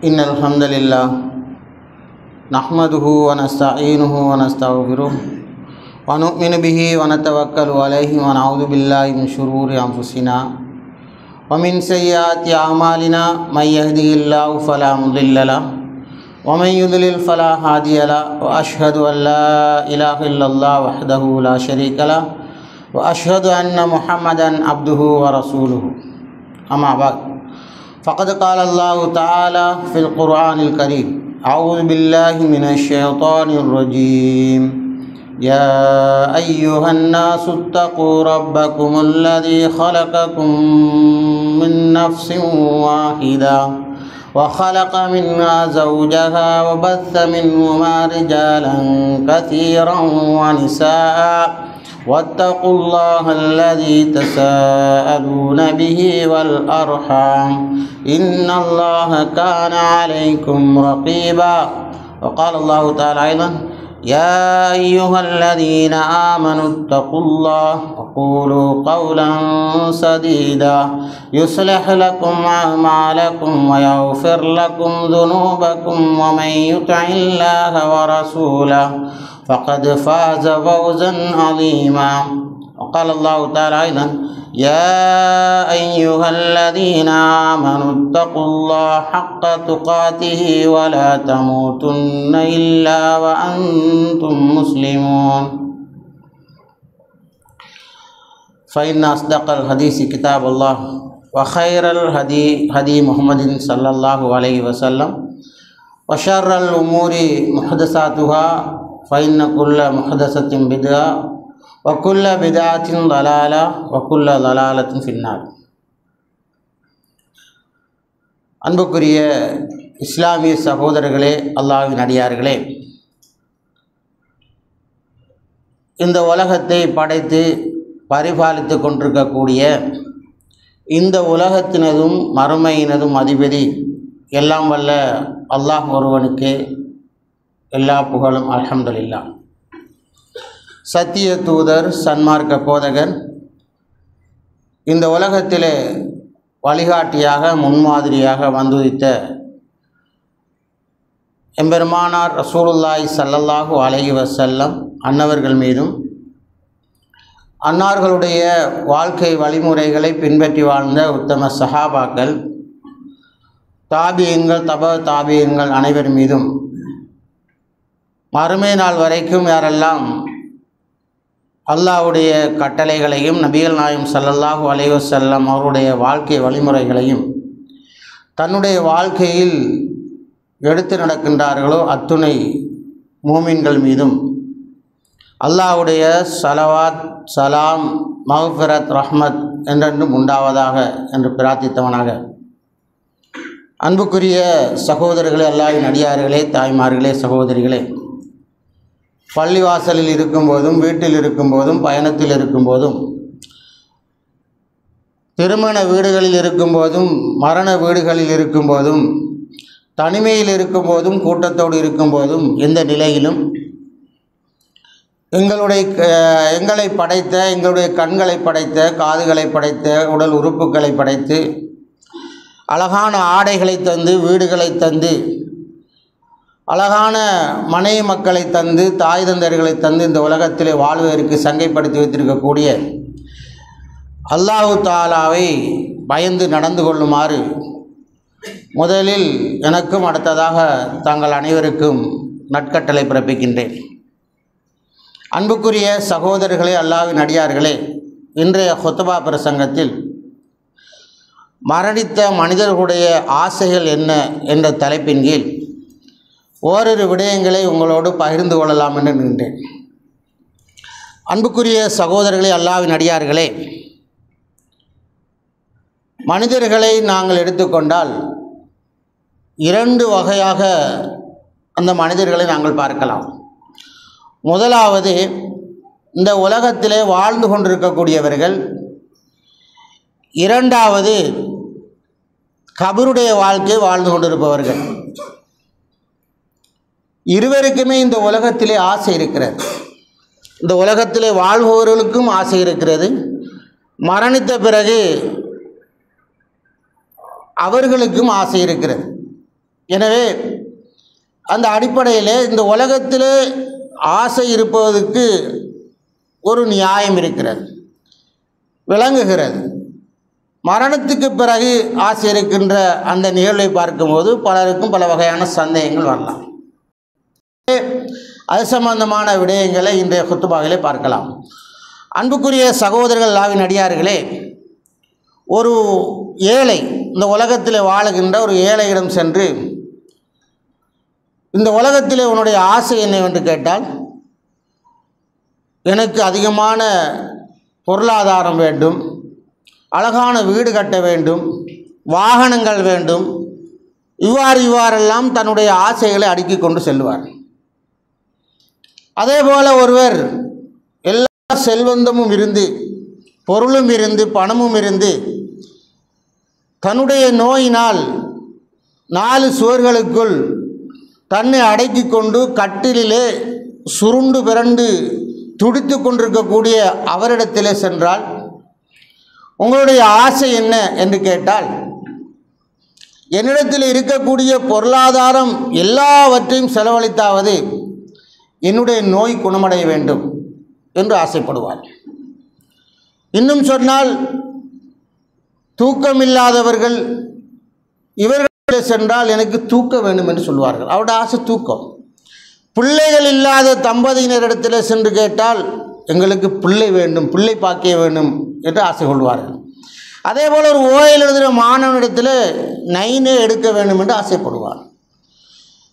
إن الحمد لله نحمده ونستعينه ونستغفره ونؤمن به ونتوكل عليه ونعوذ بالله من شرور أنفسنا ومن سيئات أعمالنا من يهده الله فلا مضل له ومن يضلل فلا هادي له وأشهد أن لا إله إلا الله وحده لا شريك له وأشهد أن محمدا عبده ورسوله أما بعد فقد قال الله تعالى في القرآن الكريم أعوذ بالله من الشيطان الرجيم يا أيها الناس اتقوا ربكم الذي خلقكم من نفس واحدة وخلق منها زوجها وبث منهما رجالا كثيرا ونساء واتقوا الله الذي تساءلون به والأرحام إن الله كان عليكم رقيبا وقال الله تعالى أيضا يا أيها الذين آمنوا اتقوا الله وقولوا قولا سديدا يصلح لكم أعمالكم ويغفر لكم ذنوبكم ومن يطع الله ورسوله فقد فاز فوزا عظيما وقال الله تعالى أيضا يا أيها الذين آمنوا اتقوا الله حق تقاته ولا تموتن إلا وأنتم مسلمون فإن أصدق الحديث كتاب الله وخير الهدي هدي محمد صلى الله عليه وسلم وشر الأمور محدثاتها فإن كل محدثة بدعة وكل بدعة ضلالة وكل ضلالة في النار. அன்புக்குரிய இஸ்லாமிய சகோதரர்களே, அல்லாஹ்வின் அடியார்களே, இந்த உலகத்தை படைத்து பரிபாலித்து கொண்டிருக்கக்கூடிய இந்த உலகத்தினதும் மறுமையினதும் அதிபதி எல்லாம் வல்ல அல்லாஹ் ஒருவனுக்கு எல்லா புகழும். அல்ஹம்துலில்லாஹ். சத்திய தூதர், சன்மார்க்க போதகர், இந்த உலகத்திலே வழிகாட்டியாக முன்மாதிரியாக வந்துதித்த எம்பெருமானார் ரசூலுல்லாஹி ஸல்லல்லாஹு அலைஹி வஸல்லம் அன்னவர்கள் மீதும் அன்னார்களுடைய வாழ்க்கை வழிமுறைகளை பின்பற்றி வாழ்ந்த உத்தம சஹாபாக்கள், தாபியீன்கள், தாபியீன்கள் அனைவர் மீதும் மறுமை நாள் வரைக்கும் யாரெல்லாம் அல்லாஹ்வுடைய கட்டளைகளையும் நபிகள் நாயகம் ஸல்லல்லாஹு அலைஹி வஸல்லம் அவருடைய வாழ்க்கை வழிமுறைகளையும் தன்னுடைய வாழ்க்கையில் எடுத்து நடக்கின்றார்களோ அத்துணை மூமின்கள் மீதும் அல்லாஹ்வுடைய ஸலவாத், சலாம், மஃபிரத், ரஹ்மத் என்றென்றும் உண்டாவதாக என்று பிரார்த்தித்தவனாக, அன்புக்குரிய சகோதரர்களே, அல்லாஹ்வின் அடியார்களே, தாய்மார்களே, சகோதரிகளே, பள்ளிவாசலில் இருக்கும்போதும், வீட்டில் இருக்கும்போதும், பயணத்தில் இருக்கும்போதும், திருமண வீடுகளில் இருக்கும்போதும், மரண வீடுகளில் இருக்கும்போதும், தனிமையில் இருக்கும்போதும், கூட்டத்தோடு இருக்கும்போதும், எந்த நிலையிலும் எங்களை படைத்த, எங்களுடைய கண்களை படைத்த, காதுகளை படைத்த, உடல் உறுப்புகளை படைத்து, அழகான ஆடைகளை தந்து, வீடுகளை தந்து, அழகான மனைவி மக்களை தந்து, தாய் தந்தர்களை தந்து இந்த உலகத்திலே வாழ்வதற்கு சங்கைப்படுத்தி வைத்திருக்கக்கூடிய அல்லாஹு தாலாவை பயந்து நடந்து கொள்ளுமாறு முதலில் எனக்கும் அடுத்ததாக தாங்கள் அனைவருக்கும் நற்கட்டளை பிறப்பிக்கின்றேன். அன்புக்குரிய சகோதரர்களே, அல்லாஹ்வின் அடியார்களே, இன்றைய ஹுத்பா பிரசங்கத்தில் மரணித்த மனிதர்களுடைய ஆசைகள் என்ன என்ற தலைப்பின் கீழ் ஓரிரு விடயங்களை உங்களோடு பகிர்ந்து கொள்ளலாம் என்று நின்றேன். அன்புக்குரிய சகோதரர்களே, அல்லாஹ்வின் அடியார்களே, மனிதர்களை நாங்கள் எடுத்துக்கொண்டால் இரண்டு வகையாக அந்த மனிதர்களை நாங்கள் பார்க்கலாம். முதலாவது, இந்த உலகத்திலே வாழ்ந்து கொண்டிருக்கக்கூடியவர்கள். இரண்டாவது, கபருடைய வாழ்க்கை வாழ்ந்து கொண்டிருப்பவர்கள். இருவருக்குமே இந்த உலகத்திலே ஆசை இருக்கிறது. இந்த உலகத்திலே வாழ்பவர்களுக்கும் ஆசை இருக்கிறது. மரணித்த பிறகு அவர்களுக்கும் ஆசை இருக்கிறது. எனவே அந்த அடிப்படையில் இந்த உலகத்திலே ஆசை இருப்பதற்கு ஒரு நியாயம் இருக்கிறது, விளங்குகிறது. மரணத்துக்கு பிறகு ஆசை இருக்கின்ற அந்த நிகழ்வை பார்க்கும்போது பலருக்கும் பல வகையான சந்தேகங்கள் வரலாம். அது சம்பந்தமான விடயங்களை இன்றைய குத்துபாவிலே பார்க்கலாம். அன்புக்குரிய சகோதரர்கள், அல்லாஹ்வின் அடியார்களே, ஒரு ஏழை இந்த உலகத்தில் வாழுகின்ற ஒரு ஏழையிடம் சென்று இந்த உலகத்திலே உன்னுடைய ஆசை என்னவென்று கேட்டால், எனக்கு அதிகமான பொருளாதாரம் வேண்டும், அழகான வீடு கட்ட வேண்டும், வாகனங்கள் வேண்டும், இவ்வாறெல்லாம் தன்னுடைய ஆசைகளை அடுக்கிக் கொண்டு செல்வார். அதே போல் ஒருவர் எல்லா செல்வந்தமும் இருந்து, பொருளும் இருந்து, பணமும் இருந்து, தன்னுடைய நோயினால் 4 சுவர்களுக்குள் தன்னை அடக்கி கொண்டு கட்டிலே சுருண்டு பிறண்டு துடித்து கொண்டிருக்கக்கூடிய அவரிடத்திலே சென்றால், உங்களுடைய ஆசை என்ன என்று கேட்டால், என்னிடத்தில் இருக்கக்கூடிய பொருளாதாரம் எல்லாவற்றையும் செலவழித்தாவது என்னுடைய நோய் குணமடைய வேண்டும் என்று ஆசைப்படுவார். இன்னும் சொன்னால், தூக்கமில்லாதவர்கள் இவர்களிடத்தில் சென்றால் எனக்கு தூக்கம் வேண்டும் என்று சொல்வார்கள். அவருடைய ஆசை தூக்கம். பிள்ளைகள் இல்லாத தம்பதியினரிடத்தில் சென்று கேட்டால் எங்களுக்கு பிள்ளை வேண்டும், பிள்ளை பாக்கிய வேண்டும் என்று ஆசை கொள்வார்கள். அதே போல் ஒரு ஓயில் எழுதுகிற மாணவனிடத்தில் 9 எடுக்க வேண்டும் என்று ஆசைப்படுவார்.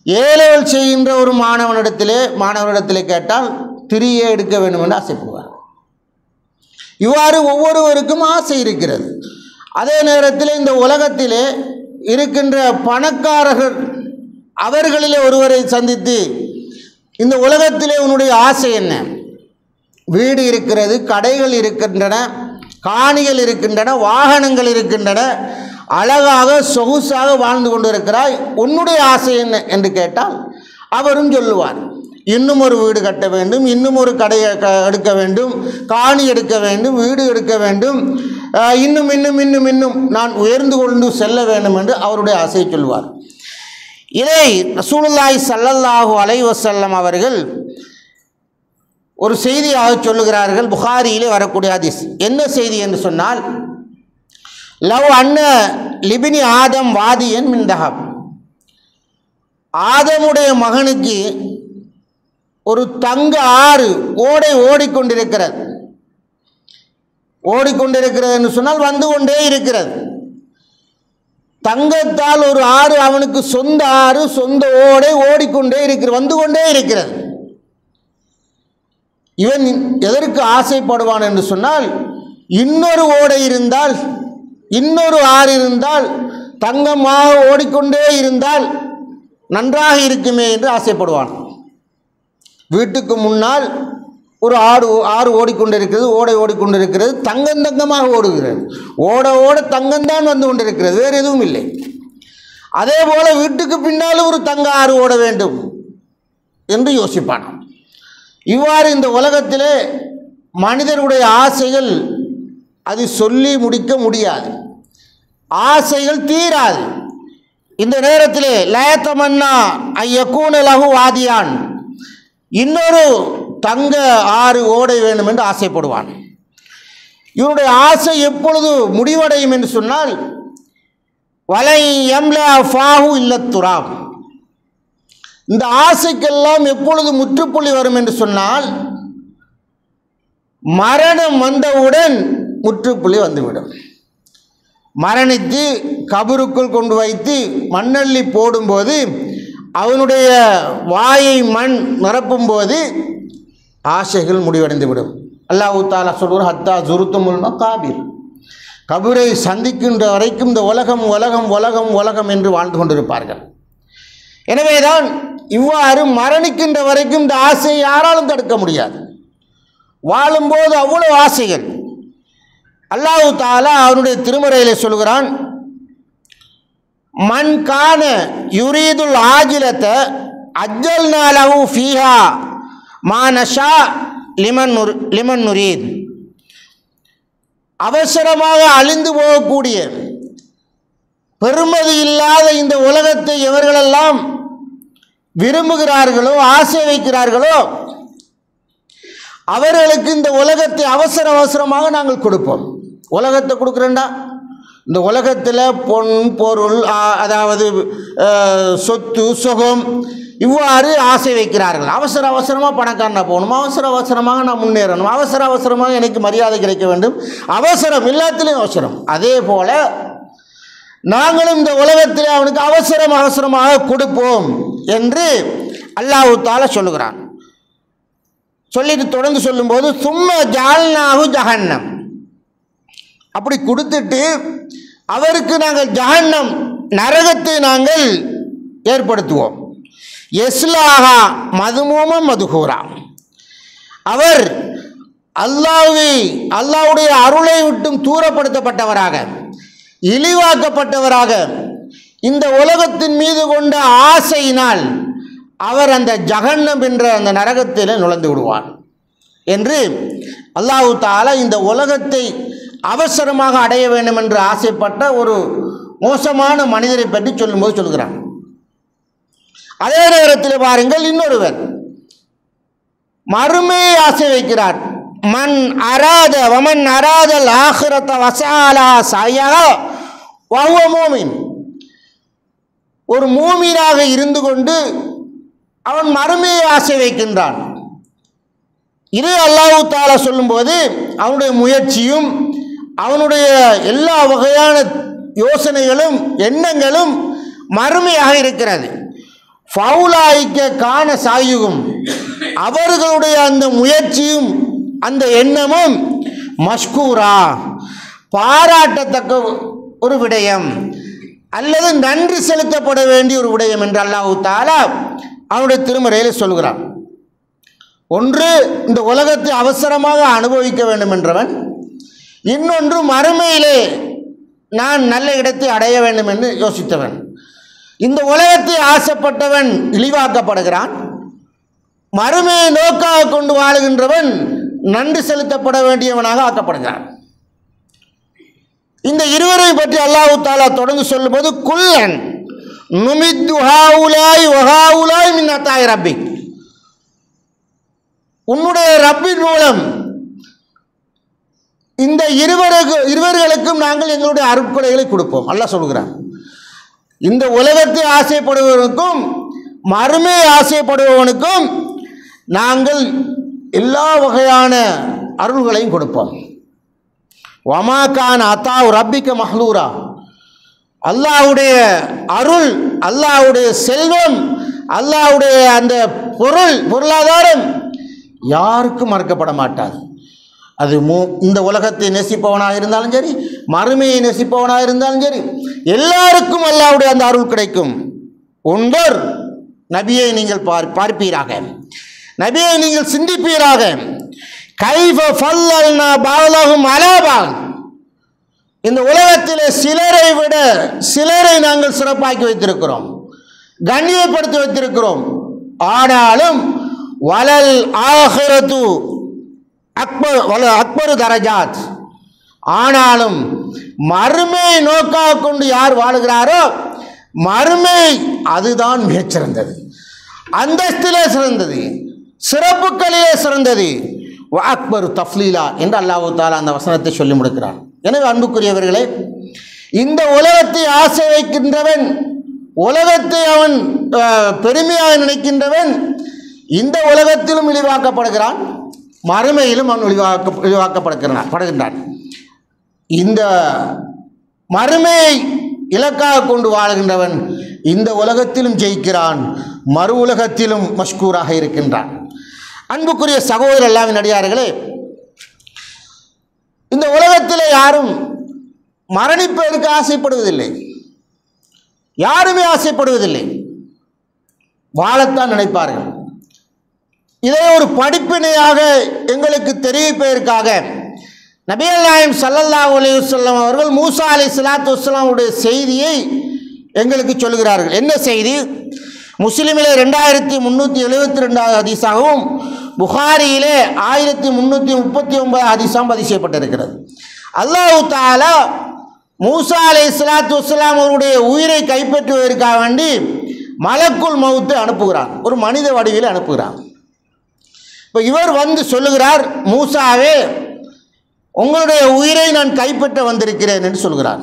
ஏழவல் செய்கின்ற ஒரு மாணவனிடத்திலே கேட்டால் 3 எடுக்க வேண்டும் என்று ஆசைப்படுவார். இவ்வாறு ஒவ்வொருவருக்கும் ஆசை இருக்கிறது. அதே நேரத்தில் இந்த உலகத்திலே இருக்கின்ற பணக்காரர்கள் அவர்களிலே ஒருவரை சந்தித்து, இந்த உலகத்திலே உன்னுடைய ஆசை என்ன? வீடு இருக்கிறது, கடைகள் இருக்கின்றன, காணிகள் இருக்கின்றன, வாகனங்கள் இருக்கின்றன, அழகாக சொகுசாக வாழ்ந்து கொண்டிருக்கிறாய், உன்னுடைய ஆசை என்ன என்று கேட்டால் அவரும் சொல்லுவார், இன்னும் ஒரு வீடு கட்ட வேண்டும், இன்னும் ஒரு கடை எடுக்க வேண்டும், காணி எடுக்க வேண்டும், வீடு எடுக்க வேண்டும், இன்னும் இன்னும் இன்னும் இன்னும் நான் உயர்ந்து கொண்டு செல்ல வேண்டும் என்று அவருடைய ஆசையை சொல்வார். இதை ரசூலுல்லாஹி ஸல்லல்லாஹு அலைஹி வஸல்லம் அவர்கள் ஒரு செய்தியாக சொல்லுகிறார்கள். புகாரியிலே வரக்கூடிய ஹதீஸ். என்ன செய்தி என்று சொன்னால், லவ் அன்ன லிபினி ஆதம் வாதியன் மின் தஹப், ஆதமுடைய மகனுக்கு ஒரு தங்க ஆறு ஓடிக்கொண்டிருக்கிறது என்று சொன்னால் வந்து கொண்டே இருக்கிறது. தங்கத்தால் ஒரு ஆறு அவனுக்கு சொந்த ஆறு, சொந்த ஓடை ஓடிக்கொண்டே இருக்கிறது, வந்து கொண்டே இருக்கிறது. இவன் எதற்கு ஆசைப்படுவான் என்று சொன்னால், இன்னொரு ஓடை இருந்தால், இன்னொரு ஆறு இருந்தால், தங்கமாக ஓடிக்கொண்டே இருந்தால் நன்றாக இருக்குமே என்று ஆசைப்படுவான். வீட்டுக்கு முன்னால் ஒரு ஆறு ஓடிக்கொண்டிருக்கிறது, ஓடை ஓடிக்கொண்டிருக்கிறது, தங்கமாக ஓடுகிறது, ஓட தங்கம்தான் வந்து கொண்டிருக்கிறது, வேறு எதுவும் இல்லை. அதே போல வீட்டுக்கு பின்னால் ஒரு தங்க ஆறு ஓட வேண்டும் என்று யோசிப்பான். இவ்வாறு இந்த உலகத்திலே மனிதனுடைய ஆசைகள் அது சொல்லி முடிக்க முடியாது, ஆசைகள் தீராது. இந்த நேரத்திலே லயத்தமன்னா ஐயக்கூன லகு வாதியான், இன்னொரு தங்க ஆறு ஓடை வேண்டும் என்று ஆசைப்படுவான். இவனுடைய ஆசை எப்பொழுது முடிவடையும் என்று சொன்னால், வலை எம்லா ஃபாஹு இல்லத்துராம், இந்த ஆசைக்கெல்லாம் எப்பொழுது முற்றுப்புள்ளி வரும் என்று சொன்னால், மரணம் வந்தவுடன் முற்றுப்புள்ளி வந்துவிடும். மரணித்து கபருக்குள் கொண்டு வைத்து மண்ணள்ளி போடும்போது, அவனுடைய வாயை மண் நிரப்பும் போது ஆசைகள் முடிவடைந்து விடும். அல்லாஹ் தஆலா சொல்வார், ஹத்தா ஜுருத்துமுல் மகாபிர், கபரை சந்திக்கின்ற வரைக்கும் இந்த உலகம் உலகம் உலகம் உலகம் என்று வாழ்ந்து கொண்டிருப்பார்கள். எனவேதான் இவ்வாறு மரணிக்கின்ற வரைக்கும் இந்த ஆசையை யாராலும் தடுக்க முடியாது. வாழும்போது அவ்வளவு ஆசைகள். அல்லாஹ் தஆலா அவனுடைய திருமறையிலே சொல்கிறான், மன் கான யுரீதுல் ஆஜிலத அஜ்ஜல்னா லஹு ஃபீஹா மா நஷா லிமன் நுரீத், அவசரமாக அழிந்து போகக்கூடிய பெருமதி இல்லாத இந்த உலகத்தை எவர்களெல்லாம் விரும்புகிறார்களோ, ஆசை வைக்கிறார்களோ, அவர்களுக்கு இந்த உலகத்தை அவசர அவசரமாக நாங்கள் கொடுப்போம். உலகத்தை கொடுக்குறேன்டா, இந்த உலகத்தில் பொன் பொருள், அதாவது சொத்து சுகம், இவ்வாறு ஆசை வைக்கிறார்கள். அவசர அவசரமாக பணக்காரனாக போகணும், அவசர அவசரமாக நான் முன்னேறணும், அவசர அவசரமாக எனக்கு மரியாதை கிடைக்க வேண்டும், அவசரம், எல்லாத்திலையும் அவசரம். அதே போல நாங்களும் இந்த உலகத்தில் அவனுக்கு அவசரமாக கொடுப்போம் என்று அல்லாஹ் தஆலா சொல்லுகிறான். சொல்லிட்டு தொடர்ந்து சொல்லும்போது சும்ம ஜஅல்நாஹு ஜஹன்னம், அப்படி கொடுத்துட்டு அவருக்கு நாங்கள் ஜஹன்னம், நரகத்தை நாங்கள் ஏற்படுத்துவோம். யஸ்லாஹா மதுமூமம் மதுகூரா, அவர் அல்லாஹ்வுடைய அருளை விட்டும் தூரப்படுத்தப்பட்டவராக, இழிவாக்கப்பட்டவராக, இந்த உலகத்தின் மீது கொண்ட ஆசையினால் அவர் அந்த ஜஹன்னம் என்ற அந்த நரகத்தில் நுழைந்து விடுவார் என்று அல்லாஹ் தஆலா இந்த உலகத்தை அவசரமாக அடைய வேண்டும் என்று ஆசைப்பட்ட ஒரு மோசமான மனிதரை பற்றி சொல்லும்போது சொல்கிறார். அதே நேரத்தில் பாருங்கள், இன்னொருவர் மறுமையை ஆசை வைக்கிறார். மன் அராத வமன் அராதல் ஆஹிரத வஸாலா சயஹா வஹுவ மூமின், ஒரு மூமினாக இருந்து கொண்டு அவன் மறுமையை ஆசை வைக்கின்றான். இது அல்லாஹ் தஆலா சொல்லும்போது அவனுடைய முயற்சியும் அவனுடைய எல்லா வகையான யோசனைகளும் எண்ணங்களும் மறுமையாக இருக்கிறது. ஃபவுலாயிக்க கான சாயுகும், அவர்களுடைய அந்த முயற்சியும் அந்த எண்ணமும் மஷ்கூரா, பாராட்டத்தக்க ஒரு விடயம் அல்லது நன்றி செலுத்தப்பட வேண்டிய ஒரு விடயம் என்று அல்லாஹ் தஆலா அவனுடைய திருமறையில் சொல்கிறான். ஒன்று இந்த உலகத்தை அவசரமாக அனுபவிக்க வேண்டும் என்றவன், இன்னொன்று மறுமையிலே நான் நல்ல இடத்தை அடைய வேண்டும் என்று யோசித்தவன். இந்த உலகத்தை ஆசைப்பட்டவன் இழிவாக்கப்படுகிறான், மறுமையை நோக்காக கொண்டு வாழுகின்றவன் நன்றி செலுத்தப்பட வேண்டியவனாக ஆக்கப்படுகிறான். இந்த இருவரை பற்றி அல்லாஹ் தஆலா தொடர்ந்து சொல்லும்போது குல்லன் நுமித்து ஹாவுலாய் வஹாவுலாய் மின் அத்தாய் ரப்பி, உன்னுடைய ரப்பின் மூலம் இந்த இருவர்களுக்கும் நாங்கள் எங்களுடைய அருட்கொடைகளை கொடுப்போம். அல்லாஹ் சொல்கிறான். இந்த உலகத்தை ஆசைப்படுபவனுக்கும் மறுமையை ஆசைப்படுபவனுக்கும் நாங்கள் எல்லா வகையான அருள்களையும் கொடுப்போம். வமா கான அத்தாவு ரப்பிக்க மஹ்லூரா, அல்லாஹ்வுடைய அருள், அல்லாஹ்வுடைய செல்வம், அல்லாஹ்வுடைய அந்த பொருளாதாரம் யாருக்கும் மறக்கப்பட மாட்டாது. அது இந்த உலகத்தை நேசிப்பவனாக இருந்தாலும் சரி, மறுமையை நேசிப்பவனாக இருந்தாலும் சரி, எல்லாருக்கும் அல்லாஹ்வுடைய அந்த அருள் கிடைக்கும். ஒன்றர் நபியை நீங்கள் பார்ப்பீராக, நபியை நீங்கள் சிந்திப்பீராக. கைஃப ஃபல்லல்னா பஅலஹும் அலா பஅல், இந்த உலகத்திலே சிலரை விட சிலரை நாங்கள் சிறப்பாக்கி வைத்திருக்கிறோம், கண்ணியப்படுத்தி வைத்திருக்கிறோம். ஆனாலும் வலல் ஆஹிரத்து அக்பரு தரஜாத், ஆனாலும் மறுமையை நோக்காக கொண்டு யார் வாழுகிறாரோ மறுமை அதுதான் மிகச்சிறந்தது, அந்தஸ்திலே சிறந்தது, சிறப்புகளிலே சிறந்தது. அக்பரு தஃப்லீலா என்று அல்லாஹ் தஆலா அந்த வசனத்தை சொல்லி முடிக்கிறான். எனவே அன்புக்குரியவர்களே, இந்த உலகத்தை ஆசை வைக்கின்றவன், உலகத்தை அவன் பெருமையாக நினைக்கின்றவன் இந்த உலகத்திலும் இழிவாக்கப்படுகிறான், மறுமையிலும் அவன் இழிவாக்கப்படுகின்றான். இந்த மறுமையை இலக்காக கொண்டு வாழ்கின்றவன் இந்த உலகத்திலும் ஜெயிக்கிறான், மறு உலகத்திலும் மஷ்கூராக இருக்கின்றான். அன்புக்குரிய சகோதரர் அல்லாஹ்வின் அடியார்களே, இந்த உலகத்தில் யாரும் மரணிப்பதற்கு ஆசைப்படுவதில்லை, யாருமே ஆசைப்படுவதில்லை, வாழத்தான் நினைப்பார்கள். இதை ஒரு படிப்பினையாக எங்களுக்கு தெரிவிப்பதற்காக நபிகள் நாயகம் ஸல்லல்லாஹு அலைஹி வஸல்லம் அவர்கள் மூசா அலைஹிஸ்ஸலாத்து வஸ்ஸலாமுடைய செய்தியை எங்களுக்கு சொல்கிறார்கள். என்ன செய்தி? முஸ்லிமிலே 2372 ஹதீஸாகவும் புகாரியிலே 1339 ஹதீஸாகவும் பதிவு செய்யப்பட்டிருக்கிறது. அல்லாஹ் தஆலா மூசா அலைஹிஸ்ஸலாத்து வஸ்ஸலாம் அவருடைய உயிரை கைப்பற்றுவதற்காக வேண்டி மலக்குல் மௌத்தை அனுப்புகிறான், ஒரு மனித வடிவில் அனுப்புகிறான். இப்போ இவர் வந்து சொல்லுகிறார், மூசாவே உங்களுடைய உயிரை நான் கைப்பற்ற வந்திருக்கிறேன் என்று சொல்கிறார்.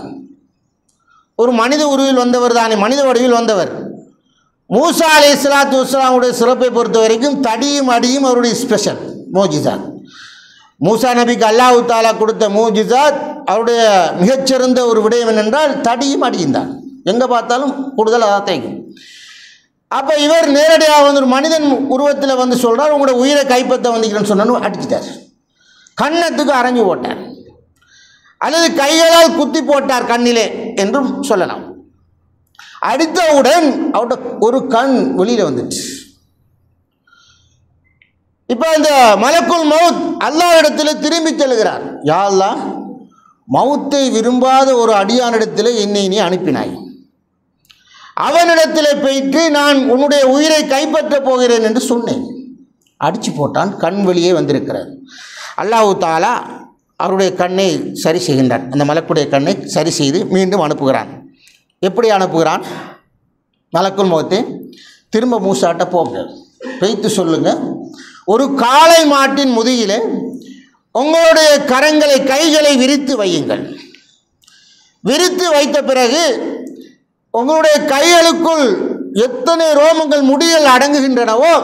ஒரு மனித உருவில் வந்தவர் தானே, மனித வடிவில் வந்தவர். மூசா அலைஹிஸ்ஸலாத்து வஸ்ஸலாமுடைய சிறப்பை பொறுத்த வரைக்கும் தடியும் அடியும் அவருடைய ஸ்பெஷல் மோஜிசாத். மூசா நபிக்கு அல்லாஹ் தஆலா கொடுத்த மோஜிசாத், அவருடைய மிகச்சிறந்த ஒரு விடயம் என்னென்றால் தடியும் அடியும் தான். எங்கே பார்த்தாலும் கூடுதல் அதான் தேய்க்கும். அப்போ இவர் நேரடியாக வந்து ஒரு மனிதன் உருவத்தில் வந்து சொல்கிறார், உங்களோட உயிரை கைப்பற்ற வந்திக்கிறேன்னு சொன்னு அடிச்சிட்டார். கன்னத்துக்கு அரைஞ்சு போட்டார், அல்லது கைகளால் குத்தி போட்டார் கண்ணிலே என்றும் சொல்லலாம். அடித்தவுடன் அவட ஒரு கண் வெளியில் வந்துச்சு. இப்போ அந்த மலக்குல் மவுத் அல்லாஹ்விடத்தில் திரும்பி செல்கிறார். யா அல்லாஹ், மவுத்தை விரும்பாத ஒரு அடியானிடத்தில் என்னை நீ அனுப்பினாய், அவனிடத்தில் போயிட்டு நான் உன்னுடைய உயிரை கைப்பற்றப் போகிறேன் என்று சொன்னேன். அடித்து போட்டான், கண் வெளியே வந்திருக்கிறார். அல்லாஹ் தஆலா அவருடைய கண்ணை சரி செய்கின்றான், அந்த மலக்குடைய கண்ணை சரி செய்து மீண்டும் அனுப்புகிறான். எப்படி அனுப்புகிறான்? மலக்குல் மௌத்தை திரும்ப மூசாட்ட போங்க, பெய்த்து சொல்லுங்க, ஒரு காளை மாட்டின் முதுகிலே உங்களுடைய கரங்களை கைகளை விரித்து வையுங்கள். விரித்து வைத்த பிறகு உங்களுடைய கைகளுக்குள் எத்தனை ரோமங்கள் முடிகள் அடங்குகின்றனவோ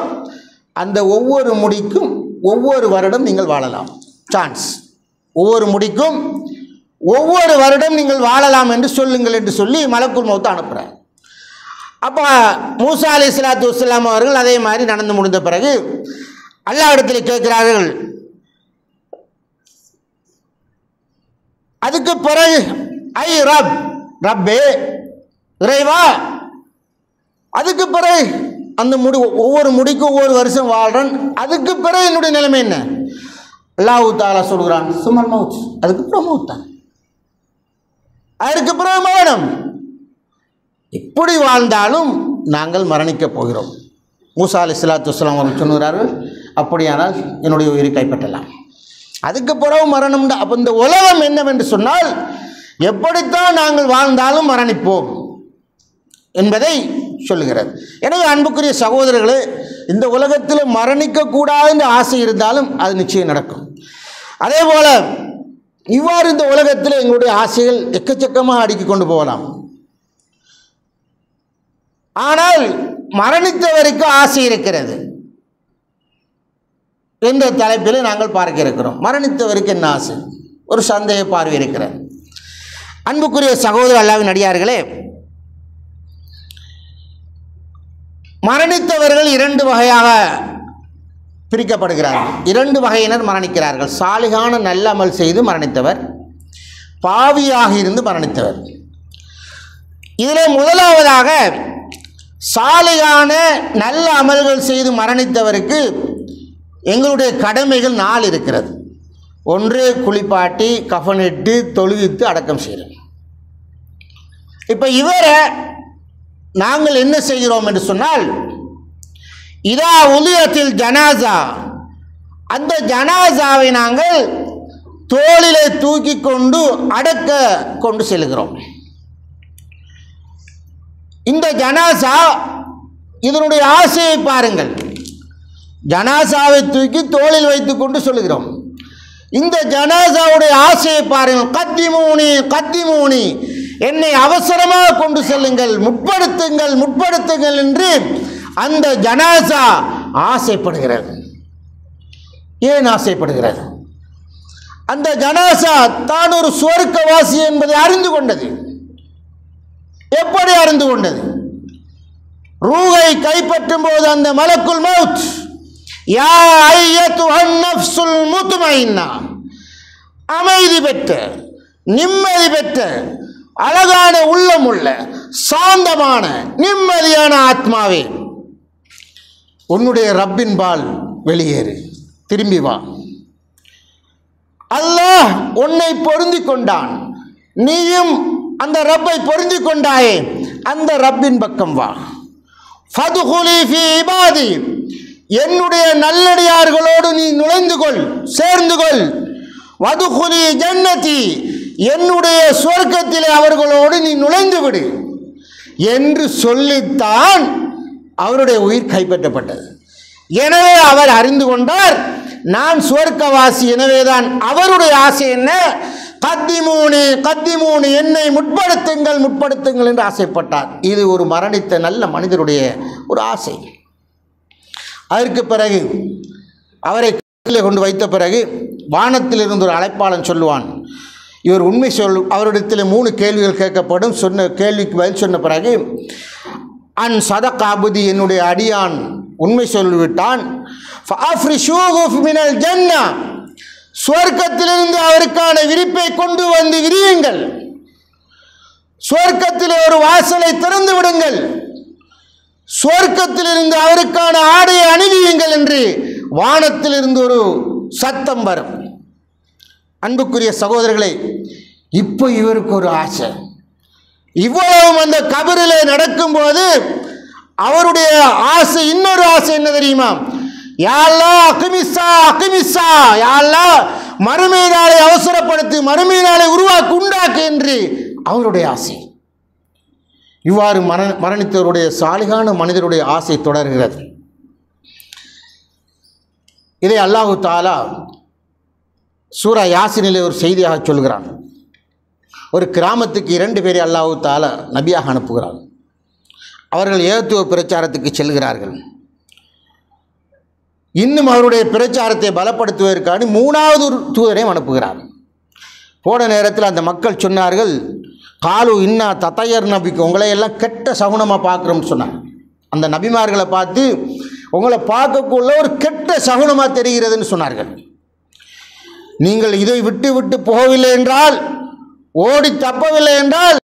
அந்த ஒவ்வொரு முடிக்கும் ஒவ்வொரு வருடம் நீங்கள் வாழலாம். சான்ஸ், ஒவ்வொரு முடிக்கும் ஒவ்வொரு வருடம் நீங்கள் வாழலாம் என்று சொல்லுங்கள் என்று சொல்லி மலக்குல் மௌத்தை அனுப்புகிறார். அப்போ மூசா அலைஹிஸ்ஸலாத்து வஸ்ஸலாம் அவர்கள் அதே மாதிரி நடந்து முடிந்த பிறகு அல்லாஹ்விடத்தில் கேட்கிறார்கள். அதுக்கு பிறகு ஐ ரப், ரப்பே இறைவா, அதுக்கு பிறகு அந்த முடி ஒவ்வொரு முடிக்கும் ஒவ்வொரு வருஷம் வாழ்கிறேன், அதுக்கு பிறகு என்னுடைய நிலைமை என்ன? அல்லாஹ் தஆலா சொல்கிறான், சுமல் மவுத், அதுக்கு பிறகு மவுத் தான், அதற்கு பிறகு மரணம். எப்படி வாழ்ந்தாலும் நாங்கள் மரணிக்கப் போகிறோம். மூசா அலைஹிஸ்ஸலாத்து வஸ்ஸலாம் அவர்கள் சொன்னார்கள், அப்படியானால் என்னுடைய உயிரை கைப்பற்றலாம், அதுக்கு பிறகு மரணம். அப்போ இந்த உலகம் என்னவென்று சொன்னால் எப்படித்தான் நாங்கள் வாழ்ந்தாலும் மரணிப்போம் என்பதை சொல்லுகிறது. எனவே அன்புக்குரிய சகோதரர்களே, இந்த உலகத்தில் மரணிக்கக்கூடாதுன்னு ஆசை இருந்தாலும் அது நிச்சயம் நடக்கும். அதே போல் இவ்வாறு இந்த உலகத்தில் எங்களுடைய ஆசைகள் எக்கச்சக்கமாக அடுக்கி கொண்டு போகலாம். ஆனால் மரணித்தவருக்கு ஆசை இருக்கிறது என்ற தலைப்பில் நாங்கள் பார்க்க இருக்கிறோம். மரணித்தவருக்கு என்ன ஆசை? ஒரு சந்தேக பார்வை இருக்கிறது. அன்புக்குரிய சகோதரர் அல்லாஹ்வின் அடியார்களே, மரணித்தவர்கள் இரண்டு வகையாக பிரிக்கப்படுகிறார்கள். இரண்டு வகையினர் மரணிக்கிறார்கள். சாலிகான நல்ல அமல் செய்து மரணித்தவர், பாவியாக இருந்து மரணித்தவர். இதில் முதலாவதாக சாலிகான நல்ல அமல்கள் செய்து மரணித்தவருக்கு எங்களுடைய கடமைகள் 4 இருக்கிறது. ஒன்று, குளிப்பாட்டி கஃனிட்டு தொழுவித்து அடக்கம் செய்கிறோம். இப்போ இவரை நாங்கள் என்ன செய்கிறோம் என்று சொன்னால், இதா உலியத்தில் ஜனாசா, அந்த ஜனாசாவை நாங்கள் தோளிலே தூக்கி கொண்டு அடக்க கொண்டு செல்கிறோம். இந்த ஜனாசா, இதனுடைய ஆசையை பாருங்கள். ஜனாசாவை தூக்கி தோளில் வைத்து கொண்டு சொல்லுகிறோம். இந்த ஜனாசாவுடைய ஆசையை பாருங்கள். கத்திமூனி கத்திமூனி, என்னை அவசரமாக கொண்டு செல்லுங்கள், முற்படுத்துங்கள் முற்படுத்துங்கள் என்று அந்த ஜனாசா ஆசைப்படுகிறது. ஏன் ஆசைப்படுகிறது? அந்த ஜனாசா தான் ஒரு சுவர்க்கவாசி என்பதை அறிந்து கொண்டது. எப்படி அறிந்து கொண்டது? ரூஹை கைப்பற்றும் போது அந்த மலக்குல் மவுத், யா அய்யத்துஹன் நஃப்ஸுல் முத்மஇன்னா, அமைதி பெற்ற நிம்மதி பெற்ற அழகான உள்ளமுள்ள சாந்தமான நிம்மதியான ஆத்மாவே, உன்னுடைய ரப்பின் பால் வெளியேறு, திரும்பி வா. அல்லாஹ் உன்னை பொருந்தி கொண்டான், நீயும் அந்த ரப்பை பொருந்தி கொண்டாயே, அந்த ரப்பின் பக்கம் வா. ஃபதுகுலி ஃபீ இபாதி, என்னுடைய நல்லடியார்களோடு நீ நுழைந்து கொள், சேர்ந்து கொள். வதுகுலி ஜன்னதி, என்னுடைய சுவர்க்கத்திலே அவர்களோடு நீ நுழைந்து விடு என்று சொல்லித்தான் அவருடைய உயிர் கைப்பற்றப்பட்டது. எனவே அவர் அறிந்து கொண்டார், நான் சுவர்க்கவாசி. எனவேதான் அவருடைய ஆசை என்ன? கத்திமூனு என்னை முற்படுத்துங்கள் என்று ஆசைப்பட்டார். இது ஒரு மரணித்த நல்ல மனிதருடைய ஒரு ஆசை. அதற்கு பிறகு அவரை கொண்டு வைத்த பிறகு வானத்தில் இருந்து ஒரு அழைப்பாளன் சொல்லுவான், இவர் உண்மை அவரிடத்தில் 3 கேள்விகள் கேட்கப்படும். சொன்ன கேள்விக்கு பதில் சொன்ன பிறகு அன் சதகாபுதி என்னுடைய அடியான் உண்மை சொல்லிவிட்டான், சுவர்க்கத்திலிருந்து அவருக்கான விரிப்பை கொண்டு வந்து விரியுங்கள், சுவர்க்கத்திலே ஒரு வாசலை திறந்து விடுங்கள், சுவர்க்கத்திலிருந்து அவருக்கான ஆடையை அணிவியுங்கள் என்று வானத்திலிருந்து ஒரு சத்தம் வரும். அன்புக்குரிய சகோதரர்களே, இப்போ இவருக்கு ஒரு ஆசை. இவ்வளவு அந்த கபரிலே நடக்கும்போது அவருடைய ஆசை, இன்னொரு ஆசை என்ன தெரியுமா? யா அல்லாஹ் அகிமிஸ்ஸா, யா அல்லாஹ் மறுமை நாளை அவசரப்படுத்தி மறுமை நாளை உண்டாக்கு என்று அவருடைய ஆசை. இவ்வாறு மரணித்தவருடைய சாலிகான மனிதருடைய ஆசை தொடர்கிறது. இதை அல்லாஹு தஆலா சூரா யாசினிலே ஒரு செய்தியாக சொல்கிறான். ஒரு கிராமத்துக்கு 2 பேரை அல்லாஹு தஆலா நபியாக அனுப்புகிறான். அவர்கள் ஏகத்துவ பிரச்சாரத்துக்கு செல்கிறார்கள். இன்னும் அவருடைய பிரச்சாரத்தை பலப்படுத்துவதற்காக 3வது தூதரையும் அனுப்புகிறார். போன நேரத்தில் அந்த மக்கள் சொன்னார்கள், காலு இன்னா தத்தையர் நபிக்கு, உங்களை எல்லாம் கெட்ட சகுனமாக பார்க்குறோம்னு சொன்னாங்க. அந்த நபிமார்களை பார்த்து உங்களை பார்க்கக்குள்ள ஒரு கெட்ட சகுனமாக தெரிகிறதுன்னு சொன்னார்கள். நீங்கள் இதை விட்டு விட்டு போகவில்லை என்றால், ஓடி தப்பவில்லை என்றால்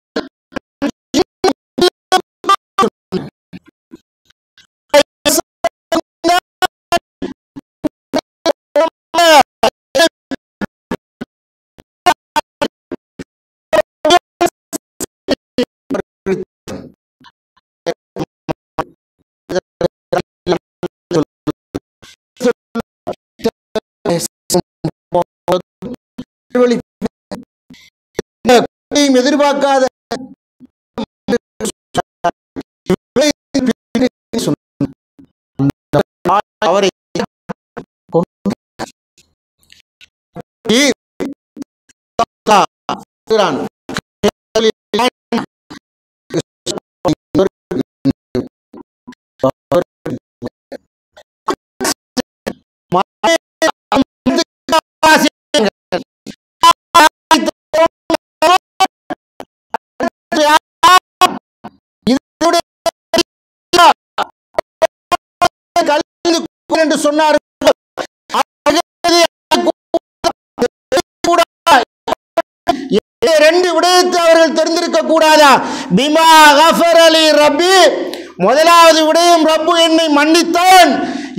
எதிர்பார்க்காத அவரை என்று சொன்னார். ரெண்டு விடயத்தை அவர்கள் தெரிந்திருக்க கூடாதா? பிமா கஃபரலி ரப்பி, முதலாவது விடயம் ரப்பு என்னை மன்னித்தான்,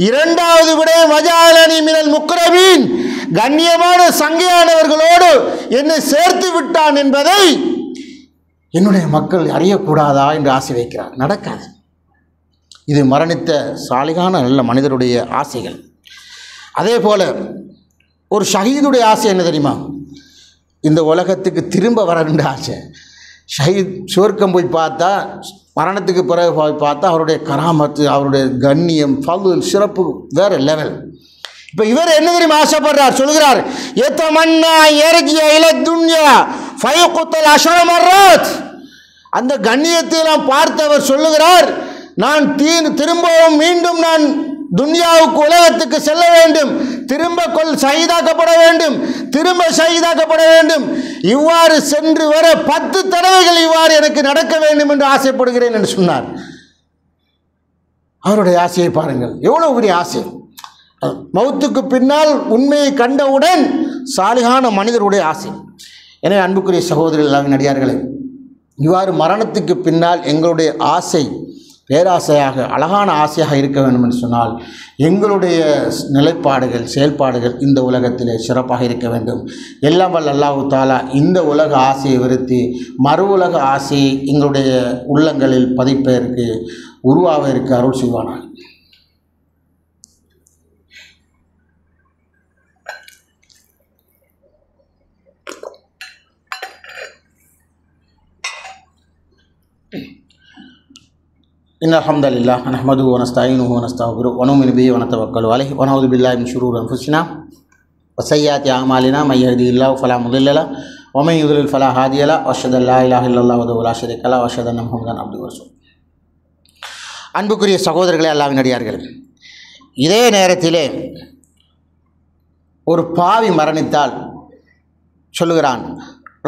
இரண்டாவது விடயம் வஜாலனி மினல் முக்ரமீன், கண்ணியமான சங்கையானவர்களோடு என்னை சேர்த்து விட்டான் என்பதை என்னுடைய மக்கள் அறியக்கூடாதா என்று ஆசை வைக்கிறார். நடக்காது. இது மரணித்த சாலிகான நல்ல மனிதருடைய ஆசைகள். அதே போல ஒரு ஷஹீதுடைய ஆசை என்ன தெரியுமா? இந்த உலகத்துக்கு திரும்ப வர வேண்ட ஆசை. ஷஹீத் சுவர்க்கம் போய் பார்த்தா, மரணத்துக்கு பிறகு போய் பார்த்தா அவருடைய கராமத்து, அவருடைய கண்ணியம், ஃபதுல், சிறப்பு வேறு லெவல். இப்போ இவர் என்ன தெரியுமா ஆசைப்படுறார்? சொல்கிறார், ஏத்தமன்னா எர்ஜிய இல துன்யா ஃபயகுத்தல் அஷர மர்ராத். அந்த கண்ணியத்தை எல்லாம் பார்த்தவர் சொல்லுகிறார், நான் திரும்பவும் மீண்டும் நான் துன்யாவுக்கு உலகத்துக்கு செல்ல வேண்டும், திரும்ப ஷஹீதாக்கப்பட வேண்டும், திரும்ப ஷஹீதாக்கப்பட வேண்டும், இவ்வாறு சென்று வர 10 தடவைகள் இவ்வாறு எனக்கு நடக்க வேண்டும் என்று ஆசைப்படுகிறேன் என்று சொன்னார். அவருடைய ஆசையை பாருங்கள், எவ்வளவு பெரிய ஆசை. மௌத்துக்கு பின்னால் உண்மையை கண்டவுடன் சாலிகான மனிதருடைய ஆசை. எனவே அன்புக்குரிய சகோதரர்கள் நடிகார்களே, இவ்வாறு மரணத்துக்கு பின்னால் எங்களுடைய ஆசை பேராசையாக அழகான ஆசையாக இருக்க வேண்டும் என்று சொன்னால் எங்களுடைய நிலைப்பாடுகள், செயல்பாடுகள் இந்த உலகத்திலே சிறப்பாக இருக்க வேண்டும். எல்லாம் வல்ல அல்லாஹ் தஆலா இந்த உலக ஆசையை வெறுத்து மறு உலக ஆசையை எங்களுடைய உள்ளங்களில் பதிப்பதற்கு உருவாவதற்கு அருள் செய்வானாக. இன்னல் ஹம்தலில்லாஹ் நஹ்மதுஹு வ நஸ்தஈனுஹு வ நஸ்தக்ஃபிருஹு வ நு'மினு பிஹி வ நதவக்கலு அலைஹி வ நஊது பில்லாஹி மின் ஷுரூரி அன்ஃபுஸினா வ ஸய்யிஆத்தி அஅமாலினா மை யஹ்திஹில்லாஹு ஃபலா முضில்ல லஹு வ மை யுضلل ஃபலா ஹாதிய லஹு வ அஷ்ஹது அல்லா இலாஹ இல்லல்லாஹு வஹ்தஹு லா ஷரீக லஹு வ அஷ்ஹது அன்ன முஹம்மதன் அப்துஹு வ ரசூலுஹு. அன்புக்குரிய சகோதரர்களே, அல்லாஹ்வின் அடியார்களே, இதே நேரத்திலே ஒரு பாவி மரணித்தால் சொல்லுகிறான்,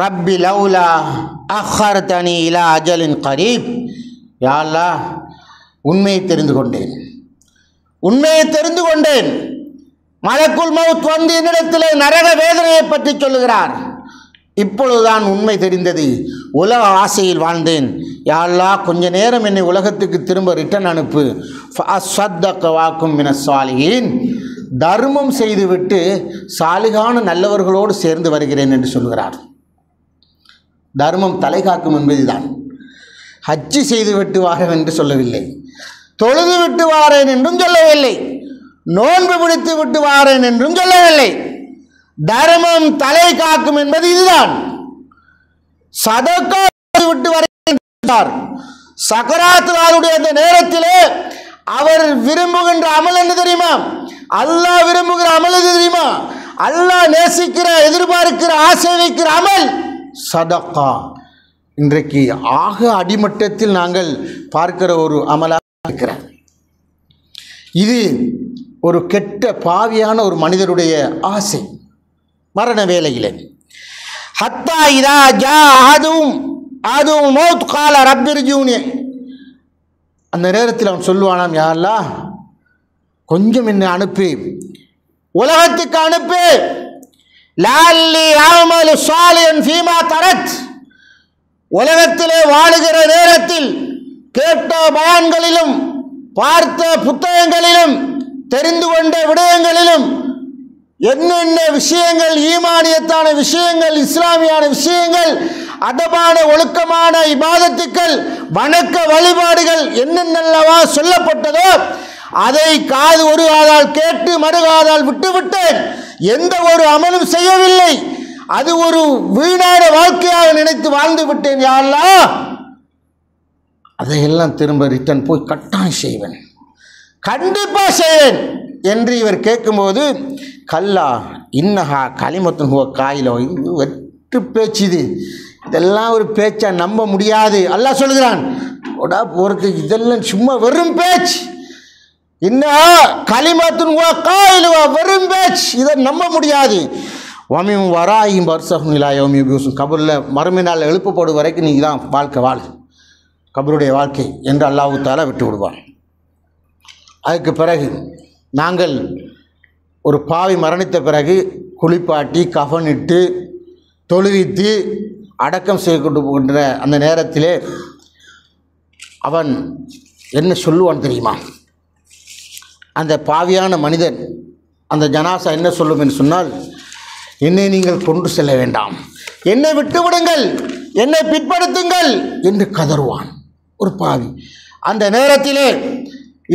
ரப்பி லவ்லா அஹ்ஹர்தனி இலா அஜலின் கரீப். யா அல்லாஹ், உண்மையை தெரிந்து கொண்டேன். மலக்குல் மவுத் வந்து என்னிடத்திலே நரக வேதனையை பற்றி சொல்லுகிறார். இப்பொழுதுதான் உண்மை தெரிந்தது. உலக ஆசையில் வாழ்ந்தேன். யா அல்லாஹ், கொஞ்ச நேரம் என்னை உலகத்துக்கு திரும்ப ரிட்டன் அனுப்பு. ஃபஅஸ்ஸத்தக வாக்கும் மினஸ் சாலிஹீன். தர்மம் செய்துவிட்டு சாலிகான நல்லவர்களோடு சேர்ந்து வருகிறேன் என்று சொல்கிறார். தர்மம் தலை காக்கும் என்பதுதான். ஹஜ்ஜி செய்துவிட்டு வாரேன் என்று சொல்லவில்லை, தொழுது விட்டு வாரேன் என்றும் சொல்லவில்லை, நோன்பு பிடித்து விட்டு வாரேன் என்றும் சொல்லவில்லை. தர்மம் தலை காக்கும் என்பது இதுதான். சதகா விட்டு வருகிறார். சக்கராத்துடைய அந்த நேரத்திலே அவர் விரும்புகின்ற அமல் என்ன தெரியுமா? அல்லாஹ் விரும்புகிற அமல் எது தெரியுமா? அல்லாஹ் நேசிக்கிற, எதிர்பார்க்கிற, ஆசை வைக்கிற அமல் சதகா. இன்றைக்கு ஆக அடிமட்டத்தில் நாங்கள் பார்க்கிற ஒரு அமலாக இருக்கிறார். இது ஒரு கெட்ட பாவியான ஒரு மனிதருடைய ஆசை. மரண வேளையிலே ஹத்தா இதா ஜா அதுவும் மௌத் கால ரப்பிர்ஜூனி. அந்த நேரத்தில் அவன் சொல்லுவானாம், யா அல்லாஹ், கொஞ்சம் என்னை அனுப்பி, உலகத்துக்கு அனுப்பி, லஅல்லி அஅமலு ஸாலிஹன் ஃபீமா தரத். உலகத்திலே வாழுகிற நேரத்தில் கேட்ட பயான்களிலும் பார்த்த புத்தகங்களிலும் தெரிந்து கொண்ட விடயங்களிலும் என்னென்ன விஷயங்கள், ஈமானியத்தான விஷயங்கள், இஸ்லாமியான விஷயங்கள், அதபான ஒழுக்கமான இபாதத்துக்கள், வணக்க வழிபாடுகள் என்னென்னவா சொல்லப்பட்டதோ அதை காது ஒரு காதால் கேட்டு மறுகாதால் விட்டுவிட்டேன். எந்த ஒரு அமலும் செய்யவில்லை. அது ஒரு வீணான வாழ்க்கையாக நினைத்து வாழ்ந்து விட்டேன். யா அல்லாஹ், அதையெல்லாம் திரும்ப ரிட்டன் போய் கட்டாயம் செய்வேன், கண்டிப்பாக செய்வேன் என்று இவர் கேட்கும்போது, கல்லா இன்னஹா கலிமத்துன் ஹுவ காயிலோ. இது வெற்று பேச்சு, இதெல்லாம் ஒரு பேச்சா நம்ப முடியாது. அல்லாஹ் சொல்கிறான், ஒடா போகிறது, இதெல்லாம் சும்மா வெறும் பேச்சு. இன்னஹா கலிமத்துன் ஹுவ காயிலுவா, வெறும் பேச்சு, இதை நம்ப முடியாது. வமிம் வராயும் பர்சஹும் இலா யௌமி யுபூஸுன். கபரில் மறுமையினால் எழுப்பப்படும் வரைக்கும் நீங்கள் தான் வாழ்க்கை வாழு, கபருடைய வாழ்க்கை என்று அல்லாஹ் தஆலா விட்டு விடுவான். அதுக்கு பிறகு நாங்கள் ஒரு பாவி மரணித்த பிறகு குளிப்பாட்டி கஃனிட்டு தொழுவித்து அடக்கம் செய்ய கொண்டு போகின்ற அந்த நேரத்திலே அவன் என்ன சொல்லுவான் தெரியுமா? அந்த பாவியான மனிதன், அந்த ஜனாசா என்ன சொல்லும் என்று சொன்னால், என்னை நீங்கள் கொண்டு செல்ல வேண்டாம், என்னை விட்டு விடுங்கள், என்னை பிற்படுத்துங்கள் என்று கதறுவான் ஒரு பாவி. அந்த நேரத்திலே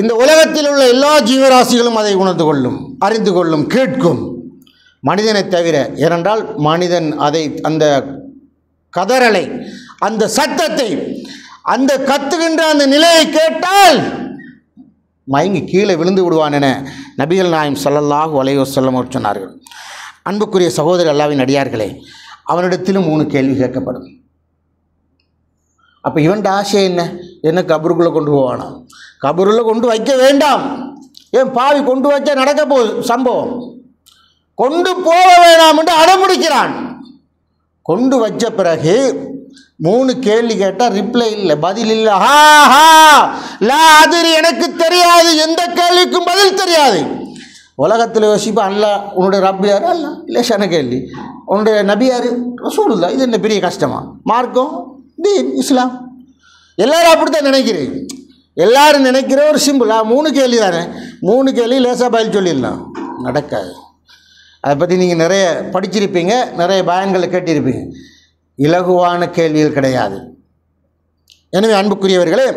இந்த உலகத்தில் உள்ள எல்லா ஜீவராசிகளும் அதை உணர்ந்து கொள்ளும், அறிந்து கொள்ளும், கேட்கும், மனிதனை தவிர. ஏனென்றால் மனிதன் அதை, அந்த கதறலை, அந்த சத்தத்தை, அந்த கத்துகின்ற அந்த நிலையை கேட்டால் மயங்கி கீழே விழுந்து விடுவான் என நபிகள் நாயகம் ஸல்லல்லாஹு அலைஹி வஸல்லம் அவர் சொன்னார்கள். அன்புக்குரிய சகோதரர், அல்லாஹ்வின் அடியார்களே, அவனிடத்திலும் 3 கேள்வி கேட்கப்படும். அப்போ இவன் ஆசை என்ன கபருக்குள்ளே கொண்டு போவானா? கபருக்குள்ளே கொண்டு வைக்க வேண்டாம். ஏன் பாவி கொண்டு வச்சா நடக்க போகுது சம்பவம். கொண்டு போக வேண்டாம் என்று அடம்பிடிக்கிறான். கொண்டு வச்ச பிறகு 3 கேள்வி கேட்டால் ரிப்ளை இல்லை, பதில் இல்லை. அது எனக்கு தெரியாது, எந்த கேள்விக்கும் பதில் தெரியாது. உலகத்தில் யோசிப்பா, அல்லாஹ் உன்னுடைய ரப் யார்? அல்லாஹ். லேசான கேள்வி. உன்னுடைய நபி யார்? ரசூலுல்லாஹ். இது என்ன பெரிய கஷ்டமா? மார்க்கம், தீன், இஸ்லாம். எல்லாரும் அப்படித்தான் நினைக்கிறேன். எல்லாரும் நினைக்கிற ஒரு சிம்பிளா 3 கேள்வி தானே, 3 கேள்வி லேசாக பதில் சொல்லிடலாம். நடக்காது. அதை பற்றி நீங்கள் நிறைய படிச்சிருப்பீங்க, நிறைய பயான்களை கேட்டிருப்பீங்க. இலகுவான கேள்விகள் கிடையாது. எனவே அன்புக்குரியவர்களே,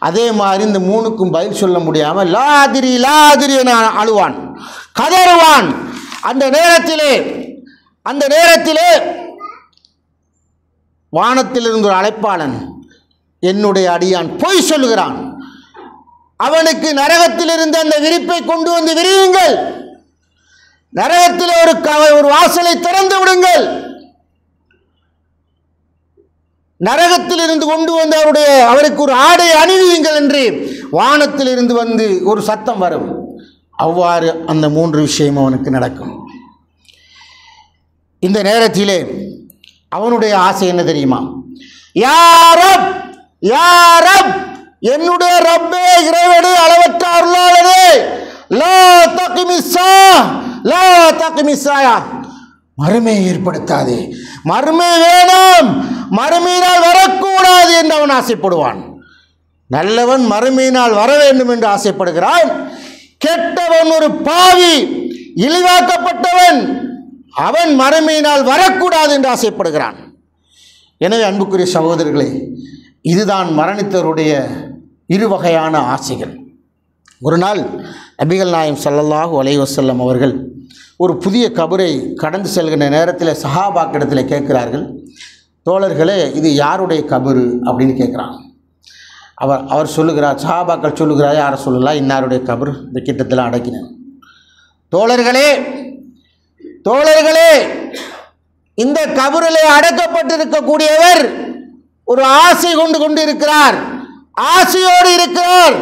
அதே மாதிரி இந்த 3க்கும் பதில் சொல்ல முடியாமல் லாதிரி என அழுவான், கதறுவான். அந்த நேரத்திலே வானத்திலிருந்து ஒரு அழைப்பாளன், என்னுடைய அடியான் பொய் சொல்லுகிறான், அவனுக்கு நரகத்திலிருந்து அந்த விரிப்பை கொண்டு வந்து விரியுங்கள், நரகத்தில் ஒரு வாசலை திறந்து விடுங்கள், நரகத்தில் இருந்து கொண்டு வந்து அவருக்கு ஒரு ஆடை அணிவியுங்கள் என்று வானத்தில் இருந்து வந்து ஒரு சத்தம் வரும். அவ்வாறு அந்த 3 விஷயம் அவனுக்கு நடக்கும். இந்த நேரத்திலே அவனுடைய ஆசை என்ன தெரியுமா? யா ரப், யா ரப், என்னுடைய ரப்பே, இறைவனே, அளவற்ற அருளாளரே, லா தக்மிஸா, லா தக்மிஸா, மறுமையை ஏற்படுத்தாதே, மறுமை வேணும், மறுமையினால் வரக்கூடாது என்று அவன் ஆசைப்படுவான். நல்லவன் மறுமையினால் வர வேண்டும் என்று ஆசைப்படுகிறான். கெட்டவன், ஒரு பாவி, இழிவாக்கப்பட்டவன், அவன் மறுமையினால் வரக்கூடாது என்று ஆசைப்படுகிறான். எனவே அன்புக்குரிய சகோதரர்களே, இதுதான் மரணித்தவருடைய இருவகையான ஆசைகள். ஒரு நாள் நபிகள் நாயகம் ஸல்லல்லாஹு அலைஹி வஸல்லம் அவர்கள் ஒரு புதிய கபரை கடந்து செல்கின்ற நேரத்தில் சஹாபாக்கிடத்தில் கேட்கிறார்கள், தோழர்களே, இது யாருடைய கபரு அப்படின்னு கேட்குறாங்க. அவர் சொல்லுகிறார், சஹாபாக்கள் சொல்லுகிறார், யாரை சொல்லலாம், இன்னாருடைய கபர் இந்த கிட்டத்தில் அடக்கினேன். தோழர்களே, தோழர்களே, இந்த கபரிலே அடக்கப்பட்டிருக்கக்கூடியவர் ஒரு ஆசை கொண்டு இருக்கிறார், ஆசையோடு இருக்கிறார்.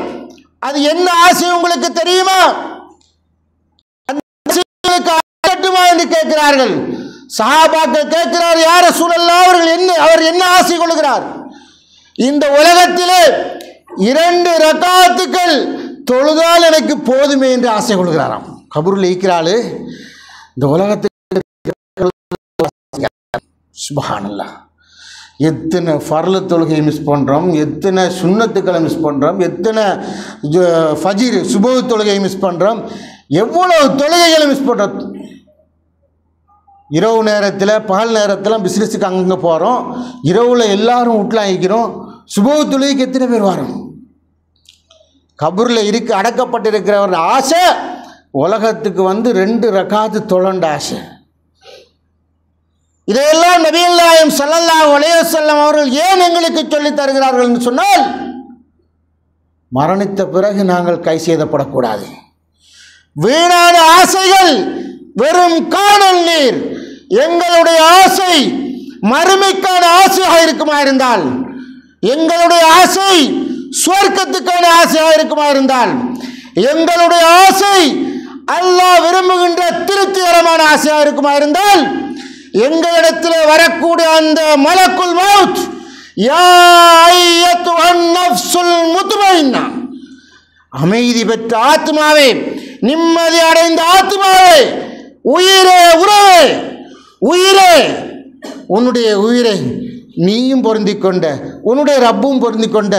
அது என்ன ஆசை உங்களுக்கு தெரியுமா? என்று கேட்கிறார்கள். சஹாபாக்கள் கேட்கிறார், யா ரசூலல்லாஹ், அவர் என்ன ஆசை கொள்கிறார்? இந்த உலகத்திலே 2 ரக்காத்துக்கள் தொழுதால் எனக்கு போதுமே என்று ஆசை கொள்கிறாராம். கபூரில் இருக்கிறாள், இந்த உலகத்துக்கு சுப்ஹானல்லாஹ், எத்தனை ஃபர்லு தொழுகையை மிஸ் பண்ணுறோம், எத்தனை சுன்னத்துக்களை மிஸ் பண்ணுறோம், எத்தனை ஃபஜ்ர் சுபஹ் தொழுகையை மிஸ் பண்ணுறோம், எவ்வளவு தொழுகைகளை மிஸ் பண்ணுறோம். இரவு நேரத்தில் பகல் நேரத்தில் பிஸ்னஸுக்கு அங்கங்கே போகிறோம், இரவில் எல்லாரும் வீட்டில் ஆகிக்கிறோம், சுபஹ் தொழுகைக்கு எத்தனை பேர் வரோம்? கபூரில் அடக்கப்பட்டிருக்கிறவர் ஆசை உலகத்துக்கு வந்து 2 ரக்காத்து தொழண்ட ஆசை. இதையெல்லாம் நபிகள் நாயகம் ஸல்லல்லாஹு அலைஹி வஸல்லம் அவர்கள் ஏன் எங்களுக்கு சொல்லித் தருகிறார்கள் என்று சொன்னால், மரணித்த பிறகு நாங்கள் கை செய்தப்படக்கூடாது. வீணான ஆசைகள் வெறும் காணல் நீர். எங்களுடைய ஆசை மறுமைக்கான ஆசையாக இருக்குமா இருந்தால், எங்களுடைய ஆசை சுவர்க்கத்துக்கான ஆசையாக இருக்குமா இருந்தால், எங்களுடைய ஆசை அல்லாஹ் விரும்புகின்ற திருப்திகரமான ஆசையாக இருக்குமா இருந்தால், எங்களிடத்தில் வரக்கூடிய அந்த மலக்குல் மௌத், யா அய்யத்துஹன் நஃப்ஸுல் முத்மஇன்னா, அமைதி பெற்ற ஆத்மாவே, நிம்மதி அடைந்த ஆத்மாவே, உயிரே, உறவே, உயிரே, உன்னுடைய உயிரை நீயும் பொருந்தி கொண்ட, உன்னுடைய ரப்பும் பொருந்தி கொண்ட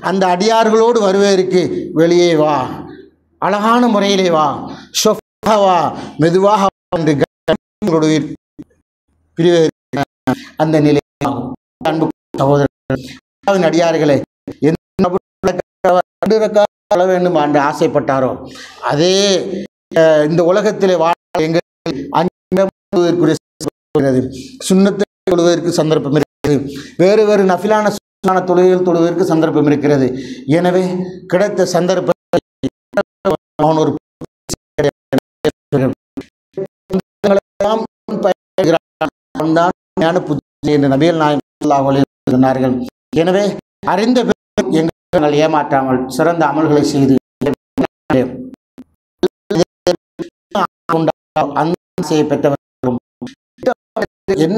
அந்த அடியார்களோடு வருவதற்கு வெளியே வா, அழகான முறையிலே வா, வா, மெதுவாக அந்த நிலை. அன்பு சகோதரர்கள், அடியார்களே, வேண்டும் என்று ஆசைப்பட்டாரோ அதே இந்த உலகத்திலே வாழ எங்கள் சுன்னத்தை தொழுவதற்கு சந்தர்ப்பம் இருக்கிறது, வேறு வேறு நஃபிலான தொழுகைகள் தொழுவதற்கு சந்தர்ப்பம் இருக்கிறது. எனவே கிடைத்த சந்தர்ப்பத்தை அவன் ஒரு என்று நபிகள் நாயகம் ஸல்லல்லாஹு அலைஹி வஸல்லம் சொன்னார்கள். எனவே அறிந்த எங்கள் ஏமாற்றாமல் சிறந்த அமல்களை செய்து பெற்றவர்களும் என்ன